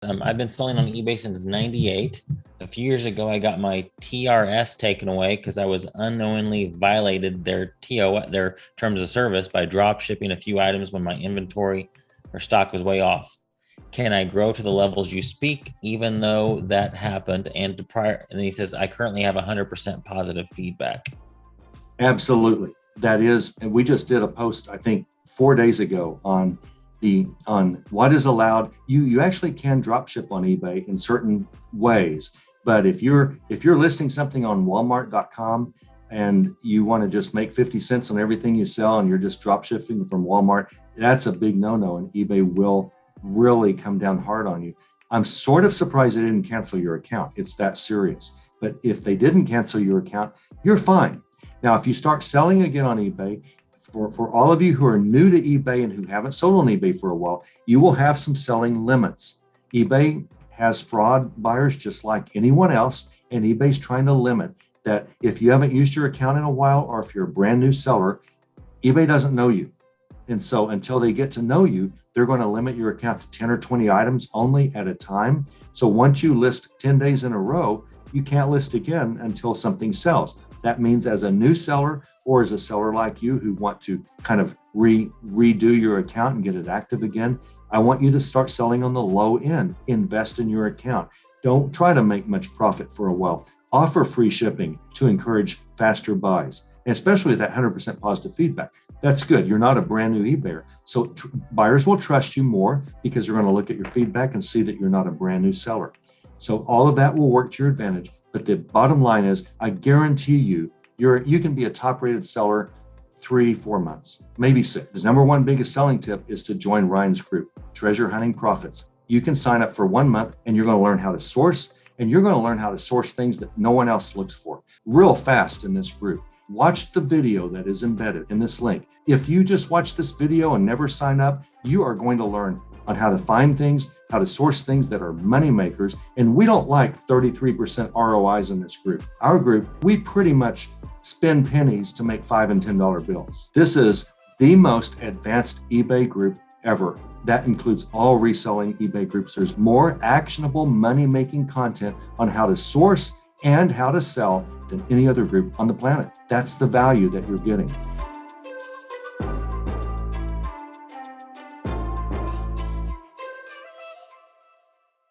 I've been selling on eBay since '98. A few years ago, I got my TRS taken away because I was unknowingly violated their their terms of service by drop shipping a few items when my inventory or stock was way off. Can I grow to the levels you speak, even though that happened? And he says, I currently have 100% positive feedback. Absolutely. That is, and we just did a post, I think 4 days ago on what is allowed. You actually can drop ship on eBay in certain ways, but if you're listing something on Walmart.com and you want to just make 50 cents on everything you sell and you're just drop shipping from Walmart, that's a big no-no, and eBay will really come down hard on you. I'm sort of surprised they didn't cancel your account. It's that serious. But if they didn't cancel your account, you're fine. Now, if you start selling again on eBay, for all of you who are new to eBay and who haven't sold on eBay for a while, you will have some selling limits. eBay has fraud buyers just like anyone else, and eBay's trying to limit that. If you haven't used your account in a while, or if you're a brand new seller, eBay doesn't know you. And so until they get to know you, they're going to limit your account to 10 or 20 items only at a time. So once you list 10 days in a row, you can't list again until something sells. That means as a new seller or as a seller like you who want to kind of redo your account and get it active again, I want you to start selling on the low end. Invest in your account. Don't try to make much profit for a while. Offer free shipping to encourage faster buys, and especially with that 100% positive feedback. That's good. You're not a brand new eBayer. So buyers will trust you more because they're going to look at your feedback and see that you're not a brand new seller. So all of that will work to your advantage. But the bottom line is, I guarantee you, you can be a top rated seller 3-4 months, maybe 6. The number one biggest selling tip is to join Ryan's group, Treasure Hunting Profits. You can sign up for 1 month and you're going to learn how to source, and you're going to learn how to source things that no one else looks for real fast in this group. Watch the video that is embedded in this link. If you just watch this video and never sign up, you are going to learn on how to find things, how to source things that are money makers. And we don't like 33% ROIs in this group. Our group, we pretty much spend pennies to make $5 and $10 bills. This is the most advanced eBay group ever. That includes all reselling eBay groups. There's more actionable money-making content on how to source and how to sell than any other group on the planet. That's the value that you're getting.